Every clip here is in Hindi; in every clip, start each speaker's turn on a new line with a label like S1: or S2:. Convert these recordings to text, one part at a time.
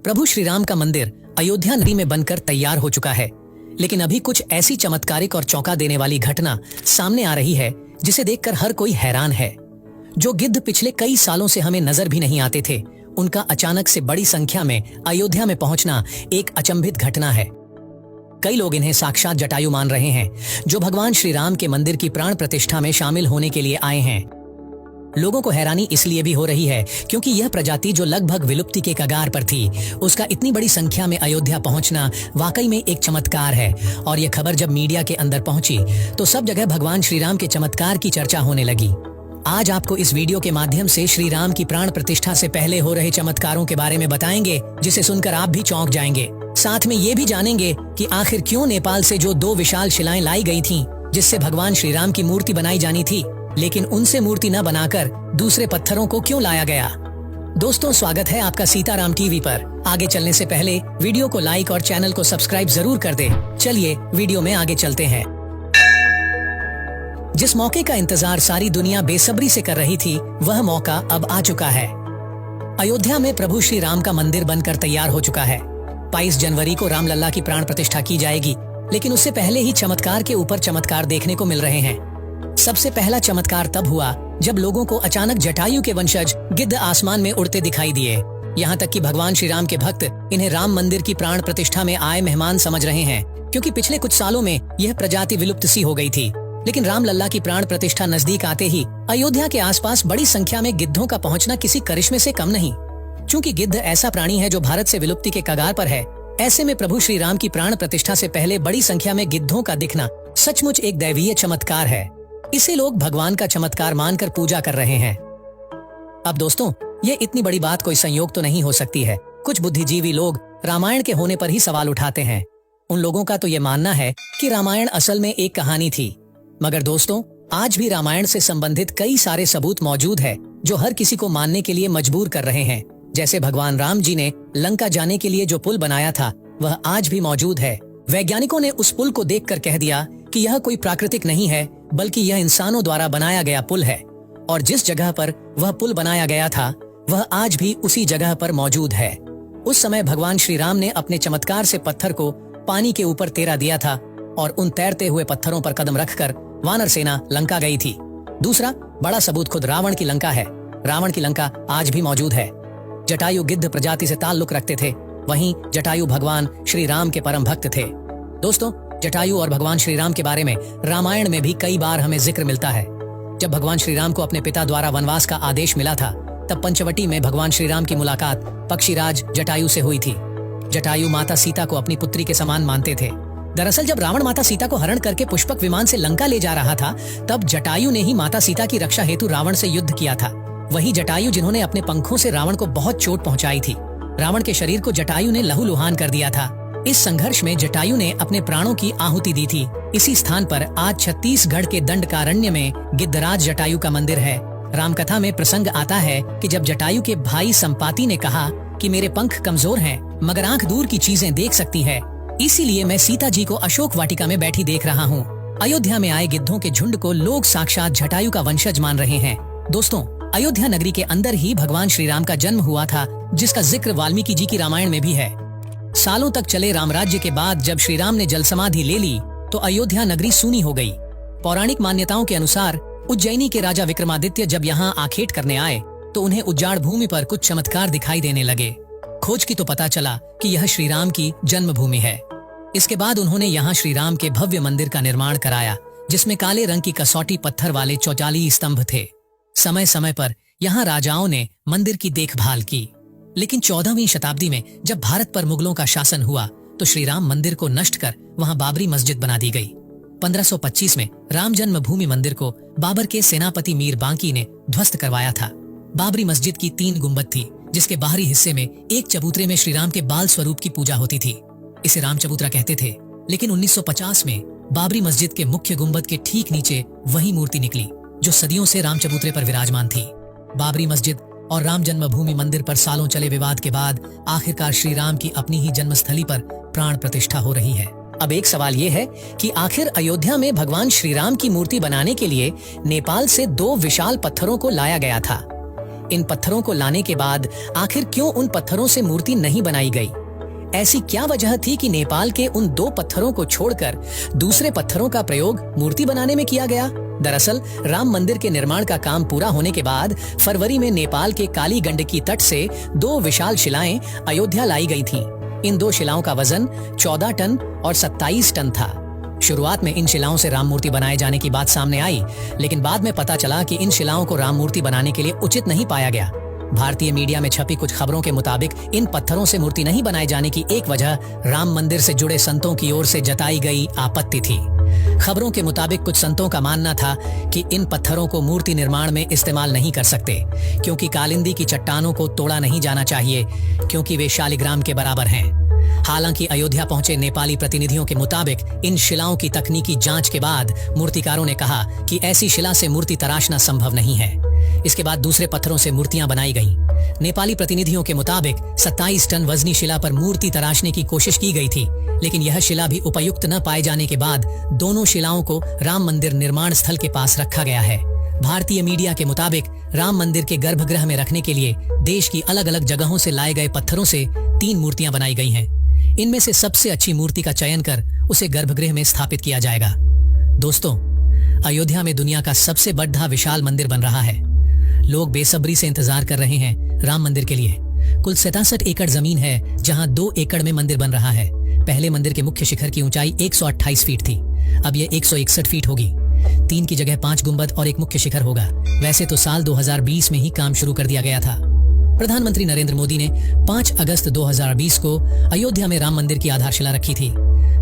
S1: प्रभु श्री राम का मंदिर अयोध्या नगरी में बनकर तैयार हो चुका है, लेकिन अभी कुछ ऐसी चमत्कारिक और चौंका देने वाली घटना सामने आ रही है जिसे देखकर हर कोई हैरान है। जो गिद्ध पिछले कई सालों से हमें नजर भी नहीं आते थे, उनका अचानक से बड़ी संख्या में अयोध्या में पहुंचना एक अचंभित घटना है। कई लोग इन्हें साक्षात जटायु मान रहे हैं, जो भगवान श्री राम के मंदिर की प्राण प्रतिष्ठा में शामिल होने के लिए आए हैं। लोगों को हैरानी इसलिए भी हो रही है क्योंकि यह प्रजाति जो लगभग विलुप्ति के कगार पर थी, उसका इतनी बड़ी संख्या में अयोध्या पहुंचना वाकई में एक चमत्कार है। और यह खबर जब मीडिया के अंदर पहुंची तो सब जगह भगवान श्री राम के चमत्कार की चर्चा होने लगी। आज आपको इस वीडियो के माध्यम से श्री राम की प्राण प्रतिष्ठा से पहले हो रहे चमत्कारों के बारे में बताएंगे, जिसे सुनकर आप भी चौंक जाएंगे। साथ में ये भी जानेंगे कि आखिर क्यों नेपाल से जो 2 विशाल शिलाएं लाई गई थीं, जिससे भगवान श्री राम की मूर्ति बनाई जानी थी, लेकिन उनसे मूर्ति न बनाकर दूसरे पत्थरों को क्यों लाया गया। दोस्तों, स्वागत है आपका सीताराम टीवी पर। आगे चलने से पहले वीडियो को लाइक और चैनल को सब्सक्राइब जरूर कर दे। चलिए वीडियो में आगे चलते हैं। जिस मौके का इंतजार सारी दुनिया बेसब्री से कर रही थी, वह मौका अब आ चुका है। अयोध्या में प्रभु श्री राम का मंदिर बनकर तैयार हो चुका है। 22 जनवरी को रामलला की प्राण प्रतिष्ठा की जाएगी, लेकिन उससे पहले ही चमत्कार के ऊपर चमत्कार देखने को मिल रहे हैं। सबसे पहला चमत्कार तब हुआ जब लोगों को अचानक जटायु के वंशज गिद्ध आसमान में उड़ते दिखाई दिए। यहाँ तक कि भगवान श्री राम के भक्त इन्हें राम मंदिर की प्राण प्रतिष्ठा में आए मेहमान समझ रहे हैं, क्योंकि पिछले कुछ सालों में यह प्रजाति विलुप्त सी हो गई थी। लेकिन रामलला की प्राण प्रतिष्ठा नजदीक आते ही अयोध्या के आसपास बड़ी संख्या में गिद्धों का पहुंचना किसी करिश्मे से कम नहीं। चूंकि गिद्ध ऐसा प्राणी है जो भारत से विलुप्ति के कगार पर है, ऐसे में प्रभु श्री राम की प्राण प्रतिष्ठा से पहले बड़ी संख्या में गिद्धों का दिखना सचमुच एक दैवीय चमत्कार है। इसे लोग भगवान का चमत्कार मानकर पूजा कर रहे हैं। अब दोस्तों, ये इतनी बड़ी बात कोई संयोग तो नहीं हो सकती है। कुछ बुद्धिजीवी लोग रामायण के होने पर ही सवाल उठाते हैं। उन लोगों का तो ये मानना है कि रामायण असल में एक कहानी थी। मगर दोस्तों, आज भी रामायण से संबंधित कई सारे सबूत मौजूद है जो हर किसी को मानने के लिए मजबूर कर रहे हैं। जैसे भगवान राम जी ने लंका जाने के लिए जो पुल बनाया था, वह आज भी मौजूद है। वैज्ञानिकों ने उस पुल को देखकर कह दिया कि यह कोई प्राकृतिक नहीं है, बल्कि यह इंसानों द्वारा बनाया गया पुल है। और जिस जगह पर वह पुल बनाया गया था, वह आज भी उसी जगह पर मौजूद है। उस समय भगवान श्री राम ने अपने चमत्कार से पत्थर को पानी के ऊपर तैरा दिया था और उन तैरते हुए पत्थरों पर कदम रखकर वानर सेना लंका गई थी। दूसरा बड़ा सबूत खुद रावण की लंका है। रावण की लंका आज भी मौजूद है। जटायु गिद्ध प्रजाति से ताल्लुक रखते थे, वहीं जटायु भगवान श्री राम के परम भक्त थे। दोस्तों, जटायु और भगवान श्री राम के बारे में रामायण में भी कई बार हमें जिक्र मिलता है। जब भगवान श्री राम को अपने पिता द्वारा वनवास का आदेश मिला था, तब पंचवटी में भगवान श्री राम की मुलाकात पक्षीराज जटायु से हुई थी। जटायु माता सीता को अपनी पुत्री के समान मानते थे। दरअसल जब रावण माता सीता को हरण करके पुष्पक विमान से लंका ले जा रहा था, तब जटायु ने ही माता सीता की रक्षा हेतु रावण से युद्ध किया था। वही जटायु जिन्होंने अपने पंखों से रावण को बहुत चोट पहुंचाई थी। रावण के शरीर को जटायु ने लहूलुहान कर दिया था। इस संघर्ष में जटायु ने अपने प्राणों की आहुति दी थी। इसी स्थान पर आज छत्तीसगढ़ के दंडकारण्य में गिद्धराज जटायु का मंदिर है। रामकथा में प्रसंग आता है कि जब जटायु के भाई संपाति ने कहा कि मेरे पंख कमजोर हैं, मगर आंख दूर की चीजें देख सकती है, इसीलिए मैं सीता जी को अशोक वाटिका में बैठी देख रहा हूँ। अयोध्या में आए गिद्धों के झुंड को लोग साक्षात जटायु का वंशज मान रहे हैं। दोस्तों, अयोध्या नगरी के अंदर ही भगवान श्री राम का जन्म हुआ था, जिसका जिक्र वाल्मीकि जी की रामायण में भी है। सालों तक चले रामराज्य के बाद जब श्री राम ने जल समाधि ले ली, तो अयोध्या नगरी सूनी हो गई। पौराणिक मान्यताओं के अनुसार उज्जैनी के राजा विक्रमादित्य जब यहाँ आखेट करने आए, तो उन्हें उजाड़ भूमि पर कुछ चमत्कार दिखाई देने लगे। खोज की तो पता चला कि यह श्री राम की जन्मभूमि है। इसके बाद उन्होंने यहाँ श्री राम के भव्य मंदिर का निर्माण कराया, जिसमें काले रंग की कसौटी पत्थर वाले 44 स्तंभ थे। समय समय पर यहाँ राजाओं ने मंदिर की देखभाल की, लेकिन 14वीं शताब्दी में जब भारत पर मुगलों का शासन हुआ, तो श्री राम मंदिर को नष्ट कर वहाँ बाबरी मस्जिद बना दी गई। 1525 में राम जन्मभूमि मंदिर को बाबर के सेनापति मीर बांकी ने ध्वस्त करवाया था। बाबरी मस्जिद की 3 गुंबद थी, जिसके बाहरी हिस्से में एक चबूतरे में श्री राम के बाल स्वरूप की पूजा होती थी। इसे राम चबूतरा कहते थे। लेकिन 1950 में बाबरी मस्जिद के मुख्य गुंबद के ठीक नीचे वही मूर्ति निकली जो सदियों से राम चबूतरे पर विराजमान थी। बाबरी मस्जिद और राम जन्मभूमि मंदिर पर सालों चले विवाद के बाद आखिरकार श्री राम की अपनी ही जन्मस्थली पर प्राण प्रतिष्ठा हो रही है। अब एक सवाल ये है कि आखिर अयोध्या में भगवान श्री राम की मूर्ति बनाने के लिए नेपाल से 2 विशाल पत्थरों को लाया गया था। इन पत्थरों को लाने के बाद आखिर क्यों उन पत्थरों से मूर्ति नहीं बनाई गई? ऐसी क्या वजह थी कि नेपाल के उन 2 पत्थरों को छोड़कर दूसरे पत्थरों का प्रयोग मूर्ति बनाने में किया गया? दरअसल राम मंदिर के निर्माण का काम पूरा होने के बाद फरवरी में नेपाल के काली गंडकी तट से 2 विशाल शिलाएं अयोध्या लाई गई थीं। इन 2 शिलाओं का वजन 14 टन और 27 टन था। शुरुआत में इन शिलाओं से राम मूर्ति बनाए जाने की बात सामने आई, लेकिन बाद में पता चला कि इन शिलाओं को राम मूर्ति बनाने के लिए उचित नहीं पाया गया। भारतीय मीडिया में छपी कुछ खबरों के मुताबिक इन पत्थरों से मूर्ति नहीं बनाए जाने की एक वजह राम मंदिर से जुड़े संतों की ओर से जताई गई आपत्ति थी। खबरों के मुताबिक कुछ संतों का मानना था कि इन पत्थरों को मूर्ति निर्माण में इस्तेमाल नहीं कर सकते, क्योंकि कालिंदी की चट्टानों को तोड़ा नहीं जाना चाहिए, क्योंकि वे शालिग्राम के बराबर हैं। हालांकि अयोध्या पहुंचे नेपाली प्रतिनिधियों के मुताबिक इन शिलाओं की तकनीकी जांच के बाद मूर्तिकारों ने कहा कि ऐसी शिला से मूर्ति तराशना संभव नहीं है। इसके बाद दूसरे पत्थरों से मूर्तियां बनाई गईं। नेपाली प्रतिनिधियों के मुताबिक 27 टन वजनी शिला पर मूर्ति तराशने की कोशिश की गई थी, लेकिन यह शिला भी उपयुक्त न पाए जाने के बाद दोनों शिलाओं को राम मंदिर निर्माण स्थल के पास रखा गया है। भारतीय मीडिया के मुताबिक राम मंदिर के गर्भगृह में रखने के लिए देश की अलग अलग जगहों से लाए गए पत्थरों से 3 मूर्तियां बनाई गई हैं। इनमें से सबसे अच्छी मूर्ति का चयन कर उसे गर्भगृह में स्थापित किया जाएगा। दोस्तों, अयोध्या में दुनिया का सबसे बड़ा विशाल मंदिर बन रहा है। लोग बेसब्री से इंतजार कर रहे हैं राम मंदिर के लिए। कुल 67 एकड़ जमीन है, जहां 2 एकड़ में मंदिर बन रहा है। पहले मंदिर के मुख्य शिखर की ऊंचाई 128 फीट थी, अब यह 161 फीट होगी। 3 की जगह 5 गुंबद और एक मुख्य शिखर होगा। वैसे तो साल 2020 में ही काम शुरू कर दिया गया था। प्रधानमंत्री नरेंद्र मोदी ने 5 अगस्त 2020 को अयोध्या में राम मंदिर की आधारशिला रखी थी।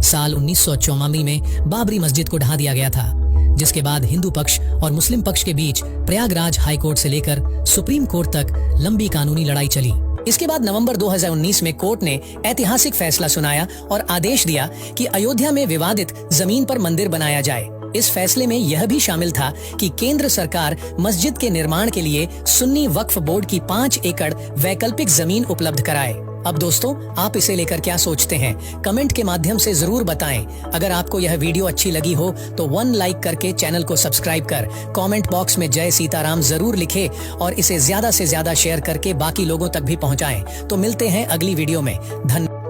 S1: साल 1994 में बाबरी मस्जिद को ढहा दिया गया था, जिसके बाद हिंदू पक्ष और मुस्लिम पक्ष के बीच प्रयागराज हाई कोर्ट से लेकर सुप्रीम कोर्ट तक लंबी कानूनी लड़ाई चली। इसके बाद नवंबर 2019 में कोर्ट ने ऐतिहासिक फैसला सुनाया और आदेश दिया कि अयोध्या में विवादित जमीन पर मंदिर बनाया जाए। इस फैसले में यह भी शामिल था कि केंद्र सरकार मस्जिद के निर्माण के लिए सुन्नी वक्फ बोर्ड की 5 एकड़ वैकल्पिक जमीन उपलब्ध कराए। अब दोस्तों, आप इसे लेकर क्या सोचते हैं? कमेंट के माध्यम से जरूर बताएं। अगर आपको यह वीडियो अच्छी लगी हो तो 1 लाइक करके चैनल को सब्सक्राइब कर कमेंट बॉक्स में जय सीताराम जरूर लिखें और इसे ज्यादा से ज्यादा शेयर करके बाकी लोगों तक भी पहुंचाएं। तो मिलते हैं अगली वीडियो में। धन्यवाद।